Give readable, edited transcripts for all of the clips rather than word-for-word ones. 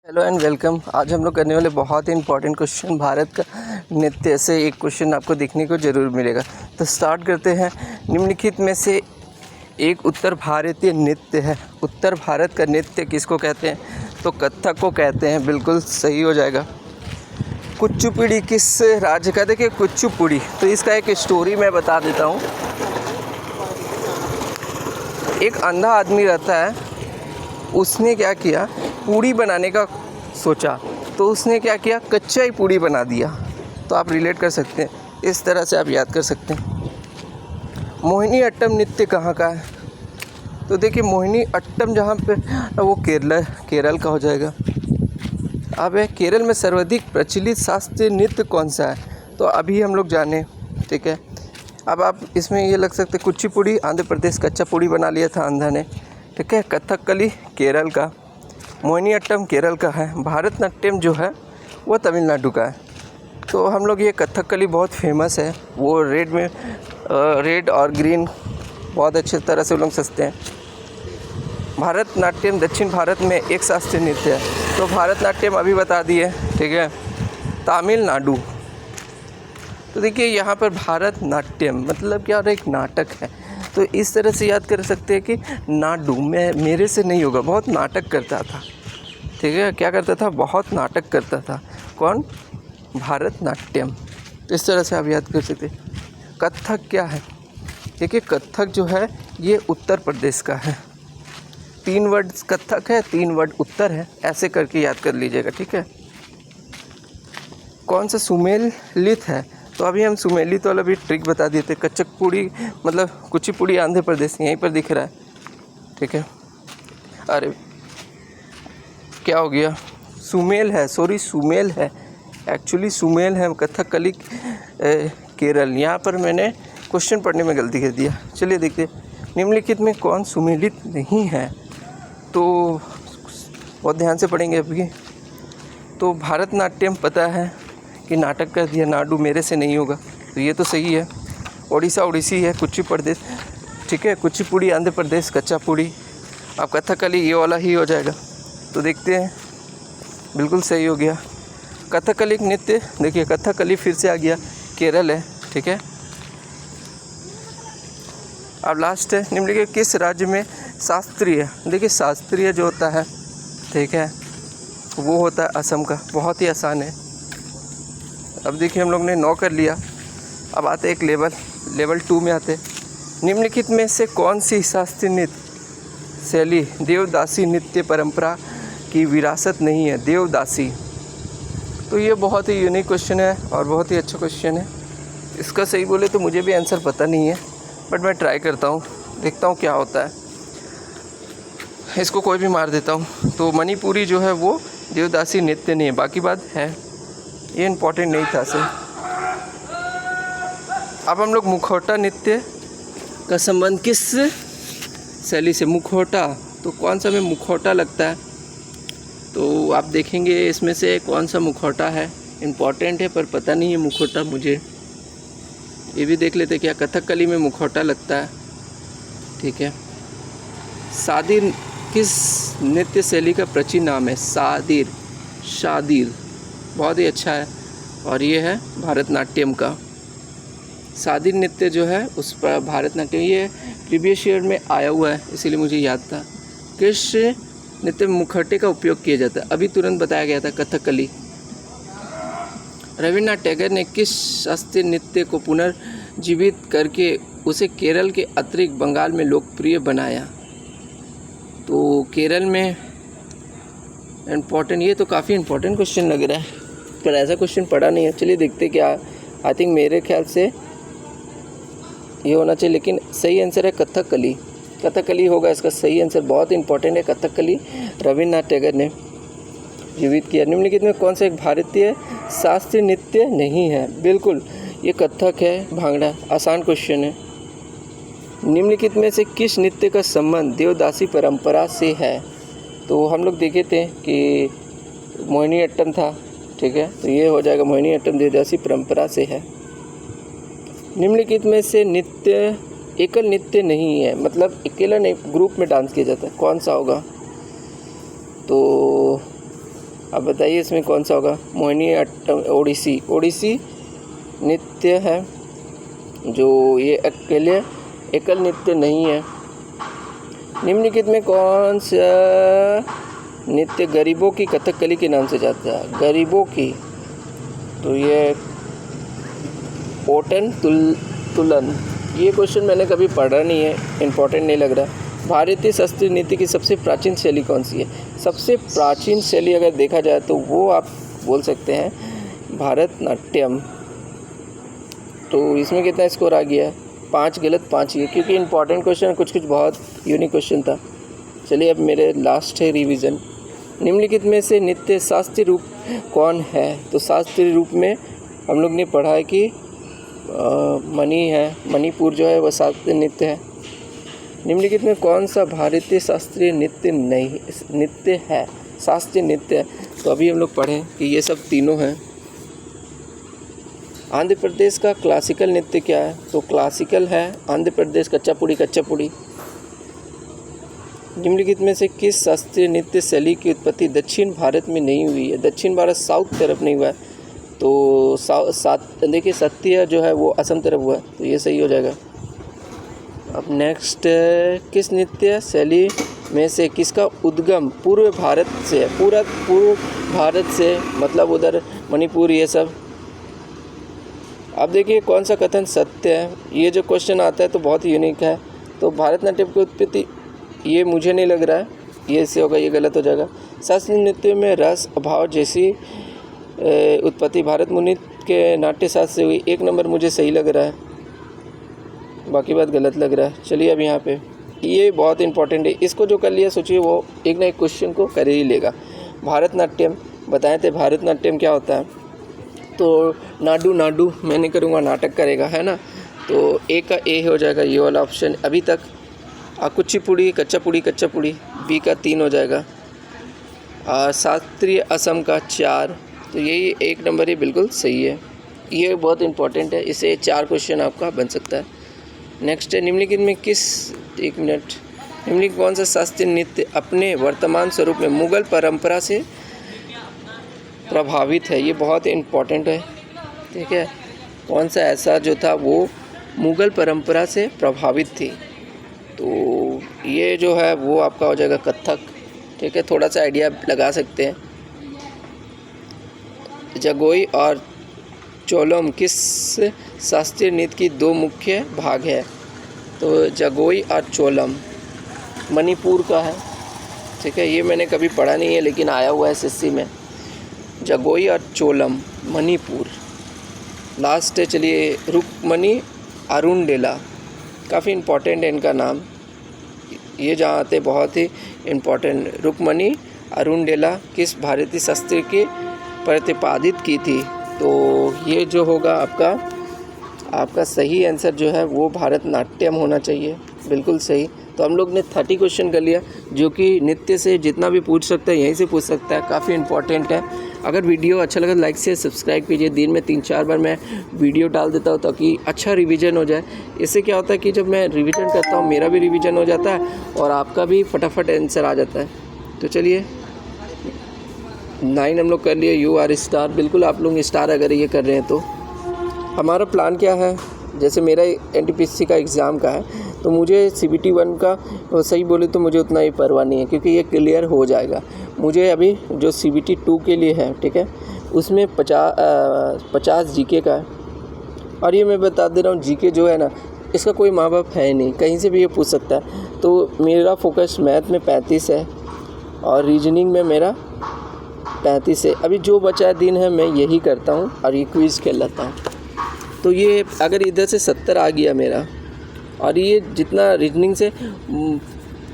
Hello and welcome. आज हम लोग करने वाले बहुत ही इंपॉर्टेंट क्वेश्चन भारत का नृत्य से एक क्वेश्चन आपको देखने को ज़रूर मिलेगा। तो स्टार्ट करते हैं। निम्नलिखित में से एक उत्तर भारतीय नृत्य है। उत्तर भारत का नृत्य किसको कहते हैं? तो कथक को कहते हैं। बिल्कुल सही हो जाएगा। कुचिपुड़ी किस राज्य का? देखिए कुचिपुड़ी, तो इसका एक स्टोरी मैं बता देता हूँ। एक अंधा आदमी रहता है, उसने क्या किया, पूड़ी बनाने का सोचा, तो उसने क्या किया, कच्चा ही पूड़ी बना दिया। तो आप रिलेट कर सकते हैं, इस तरह से आप याद कर सकते हैं। मोहिनी अट्टम नृत्य कहाँ का है? तो देखिए मोहिनी अट्टम जहाँ पे, वो केरल का हो जाएगा। अब केरल में सर्वाधिक प्रचलित शास्त्रीय नृत्य कौन सा है? तो अभी हम लोग जाने, ठीक है। अब आप इसमें ये लग सकते, कुचिपुड़ी आंध्र प्रदेश, कच्चा पूड़ी बना लिया था अंधा ने, ठीक है। कथकली केरल का, मोहिनी अट्टम केरल का है, भारतनाट्यम जो है वो तमिलनाडु का है। तो हम लोग ये कथकली बहुत फेमस है, वो रेड और ग्रीन बहुत अच्छे तरह से लोग सजते हैं। भारतनाट्यम दक्षिण भारत में एक शास्त्रीय नृत्य है। तो भारतनाट्यम अभी बता दिए, ठीक है, तमिलनाडु। तो देखिए यहाँ पर भारतनाट्यम मतलब क्या, एक नाटक है। तो इस तरह से याद कर सकते हैं कि नाडू में मेरे से नहीं होगा, बहुत नाटक करता था, ठीक है। क्या करता था? बहुत नाटक करता था। कौन? भारतनाट्यम। तो इस तरह से आप याद कर सकते हैं। कथक क्या है? देखिए कथक जो है ये उत्तर प्रदेश का है। 3 वर्ड कथक है, 3 वर्ड उत्तर है, ऐसे करके याद कर लीजिएगा, ठीक है। कौन सा सुमेलित है? तो अभी हम सुमेलित वाला भी ट्रिक बता दिए थे। कच्चकपुड़ी मतलब कुचिपुड़ी आंध्र प्रदेश, यहीं पर दिख रहा है, ठीक है। अरे क्या हो गया, सुमेल है, सॉरी सुमेल है, एक्चुअली सुमेल है, कथकली केरल। यहाँ पर मैंने क्वेश्चन पढ़ने में गलती कर दिया। चलिए देखते हैं, निम्नलिखित में कौन सुमेलित नहीं है? तो बहुत ध्यान से पढ़ेंगे अभी। तो भारतनाट्यम पता है कि नाटक कर दिया, नाडू मेरे से नहीं होगा, तो ये तो सही है। ओडिसी है, कुचिपुड़ी प्रदेश, ठीक है, कुचिपुड़ी आंध्र प्रदेश, कच्चा पूड़ी। अब कथकली ये वाला ही हो जाएगा। तो देखते हैं, बिल्कुल सही हो गया। कथकली नृत्य, देखिए कथकली फिर से आ गया, केरल है, ठीक है। अब लास्ट है, निम्नलिखित किस राज्य में शास्त्रीय, देखिए शास्त्रीय जो होता है, ठीक है, वो होता है असम का। बहुत ही आसान है। अब देखिए हम लोग ने 9 कर लिया। अब आते एक लेवल 2 में आते। निम्नलिखित में से कौन सी शास्त्रीय नृत्य शैली देवदासी नृत्य परंपरा की विरासत नहीं है? देवदासी, तो ये बहुत ही यूनिक क्वेश्चन है और बहुत ही अच्छा क्वेश्चन है। इसका सही बोले तो मुझे भी आंसर पता नहीं है, बट मैं ट्राई करता हूँ, देखता हूँ क्या होता है। इसको कोई भी मार देता हूँ। तो मणिपुरी जो है वो देवदासी नृत्य नहीं है, बाकी बात है, ये इम्पोर्टेंट नहीं था सर। अब हम लोग मुखौटा नृत्य का संबंध किस शैली से? मुखौटा, तो कौन सा में मुखौटा लगता है? तो आप देखेंगे इसमें से कौन सा मुखौटा है, इम्पॉर्टेंट है पर पता नहीं है मुखौटा मुझे। ये भी देख लेते क्या कथकली में मुखौटा लगता है, ठीक है। सादिर किस नृत्य शैली का प्राचीन नाम है? शादिर, बहुत ही अच्छा है। और ये है भारतनाट्यम का। शादिर नृत्य जो है उस पर भारतनाट्यम, ये प्रीवियस ईयर में आया हुआ है, इसीलिए मुझे याद था। किस नृत्य में मुखौटे का उपयोग किया जाता है? अभी तुरंत बताया गया था, कथकली। रविन्द्रनाथ टैगोर ने किस शास्त्रीय नृत्य को पुनर्जीवित करके उसे केरल के अतिरिक्त बंगाल में लोकप्रिय बनाया? तो केरल में इम्पोर्टेंट, ये तो काफ़ी इम्पोर्टेंट क्वेश्चन लग रहा है, पर ऐसा क्वेश्चन पढ़ा नहीं है। चलिए देखते क्या, आई थिंक मेरे ख्याल से ये होना चाहिए, लेकिन सही आंसर है कथकली होगा इसका सही आंसर। बहुत इंपॉर्टेंट है कथकली, रविन्द्रनाथ टैगोर ने जीवित किया। निम्नलिखित में कौन सा एक भारतीय शास्त्रीय नृत्य नहीं है? बिल्कुल ये कथक है, भांगड़ा। आसान क्वेश्चन है। निम्नलिखित में से किस नृत्य का संबंध देवदासी परंपरा से है? तो हम लोग देखे थे कि मोहिनी अट्टम था, ठीक है, तो ये हो जाएगा मोहिनी अट्टम देवदासी परंपरा से है। निम्नलिखित में से नृत्य एकल नृत्य नहीं है, मतलब अकेला नहीं, ग्रुप में डांस किया जाता है, कौन सा होगा? तो अब बताइए इसमें कौन सा होगा। मोहिनीअट्टम ओडिसी, ओडिसी नृत्य है जो ये एकल नृत्य नहीं है। निम्नलिखित में कौन सा नृत्य गरीबों की कथकली के नाम से जाता है? गरीबों की, तो ये ओटन तुलन। ये क्वेश्चन मैंने कभी पढ़ा नहीं है, इम्पोर्टेंट नहीं लग रहा। भारतीय शास्त्रीय नृत्य की सबसे प्राचीन शैली कौन सी है? सबसे प्राचीन शैली अगर देखा जाए तो वो आप बोल सकते हैं भरतनाट्यम। तो इसमें कितना स्कोर आ गया? 5 गलत 5 ये, क्योंकि इंपॉर्टेंट क्वेश्चन कुछ बहुत यूनिक क्वेश्चन था। चलिए अब मेरे लास्ट है रिवीजन। निम्नलिखित में से नृत्य शास्त्रीय रूप कौन है? तो शास्त्रीय रूप में हम लोग ने पढ़ा है कि मणि है, मणिपुर जो है वह शास्त्रीय नृत्य है। निम्नलिखित में कौन सा भारतीय शास्त्रीय नृत्य है? शास्त्रीय नृत्य है। तो अभी हम लोग पढ़ें कि ये सब तीनों हैं। आंध्र प्रदेश का क्लासिकल नृत्य क्या है? तो क्लासिकल है आंध्र प्रदेश कच्चापुड़ी। निम्नलिखित में से किस शास्त्रीय नृत्य शैली की उत्पत्ति दक्षिण भारत में नहीं हुई है? दक्षिण भारत साउथ तरफ नहीं हुआ है, तो देखिए सत्य जो है वो असम तरफ हुआ है, तो ये सही हो जाएगा। अब नेक्स्ट, किस नृत्य शैली में से किसका उद्गम पूर्व भारत से है? पूर्व भारत से मतलब उधर मणिपुर ये सब। अब देखिए कौन सा कथन सत्य है। ये जो क्वेश्चन आता है तो बहुत ही यूनिक है। तो भारतनाट्यम की उत्पत्ति ये मुझे नहीं लग रहा है, ये इससे होगा, ये गलत हो जाएगा। शास्त्रीय नृत्य में रस अभाव जैसी उत्पत्ति भारत मुनि के नाट्यशास्त्र से हुई। 1 नंबर मुझे सही लग रहा है, बाकी बात गलत लग रहा है। चलिए अब यहाँ पे ये बहुत इंपॉर्टेंट है, इसको जो कर लिया सोचिए वो एक ना एक क्वेश्चन को कर ही लेगा। भारतनाट्यम बताए थे, भारतनाट्यम क्या होता है? तो नाडू मैंने करूँगा नाटक करेगा, है ना। तो ए का ए हो जाएगा ये वाला ऑप्शन अभी तक। कुचिपुड़ी कच्चापुड़ी बी का 3 हो जाएगा। शास्त्रीय असम का 4, तो यही 1 नंबर ही बिल्कुल सही है। ये बहुत इंपॉर्टेंट है, इसे 4 क्वेश्चन आपका बन सकता है। नेक्स्ट है निम्नलिखित में निम्नलिखित कौन सा शास्त्रीय नृत्य अपने वर्तमान स्वरूप में मुगल परंपरा से प्रभावित है? ये बहुत इंपॉर्टेंट है, ठीक है। कौन सा ऐसा जो था वो मुगल परंपरा से प्रभावित थी? तो ये जो है वो आपका हो जाएगा कथक, ठीक है। थोड़ा सा आइडिया लगा सकते हैं। जगोई और चोलम किस शास्त्रीय नृत्य की 2 मुख्य भाग है? तो जगोई और चोलम मणिपुर का है, ठीक है। ये मैंने कभी पढ़ा नहीं है लेकिन आया हुआ है SSC में। जगोई और चोलम मणिपुर। लास्ट है, चलिए रुक्मणी अरुणडेला, काफ़ी इम्पोर्टेंट है इनका नाम, ये जहाँ आते बहुत ही इम्पोर्टेंट। रुक्मणी अरुणडेला किस भारतीय शास्त्री के प्रतिपादित की थी? तो ये जो होगा आपका सही आंसर जो है वो भारतनाट्यम होना चाहिए, बिल्कुल सही। तो हम लोग ने 30 क्वेश्चन कर लिया, जो कि नृत्य से जितना भी पूछ सकता है यहीं से पूछ सकता है, काफ़ी इंपॉर्टेंट है। अगर वीडियो अच्छा लगा लाइक से सब्सक्राइब कीजिए। दिन में 3-4 बार मैं वीडियो डाल देता हूँ ताकि अच्छा रिवीजन हो जाए। इससे क्या होता है कि जब मैं रिवीजन करता हूँ मेरा भी रिवीजन हो जाता है और आपका भी फटाफट आंसर आ जाता है। तो चलिए 9 हम लोग कर लिए। यू आर स्टार, बिल्कुल आप लोग स्टार अगर ये कर रहे हैं तो। हमारा प्लान क्या है, जैसे मेरा NTPC का एग्ज़ाम का है तो मुझे CBT 1 का सही बोले तो मुझे उतना ही परवाह नहीं है, क्योंकि ये क्लियर हो जाएगा। मुझे अभी जो CBT 2 के लिए है, ठीक है, उसमें 50 GK का है। और ये मैं बता दे रहा हूँ, GK जो है ना, इसका कोई माँ बाप है नहीं, कहीं से भी ये पूछ सकता है। तो मेरा फोकस मैथ में 35 है और रीजनिंग में मेरा 35 है। अभी जो बचा दिन है मैं यही करता हूँ और ये क्विज़ खेल लेता हूँ। तो ये अगर इधर से 70 आ गया मेरा, और ये जितना रीजनिंग से,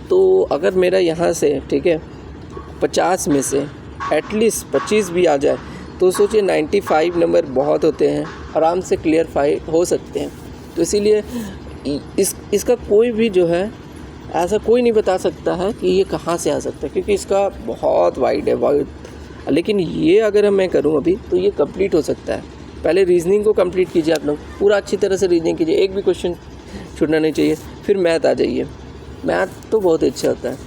तो अगर मेरा यहाँ से, ठीक है, 50 में से एटलीस्ट 25 भी आ जाए तो सोचिए 95 नंबर बहुत होते हैं, आराम से क्लियर हो सकते हैं। तो इसीलिए इसका कोई भी जो है ऐसा कोई नहीं बता सकता है कि ये कहाँ से आ सकता है, क्योंकि इसका बहुत वाइड है। लेकिन ये अगर मैं करूँ अभी तो ये कंप्लीट हो सकता है। पहले रीजनिंग को कंप्लीट कीजिए, आप लोग पूरा अच्छी तरह से रीजनिंग कीजिए, एक भी क्वेश्चन छूटना नहीं चाहिए। फिर मैथ आ जाइए, मैथ तो बहुत अच्छा होता है।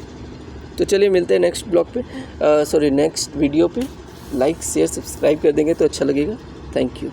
तो चलिए मिलते हैं नेक्स्ट ब्लॉग पे, नेक्स्ट वीडियो पे। लाइक शेयर सब्सक्राइब कर देंगे तो अच्छा लगेगा। Thank you.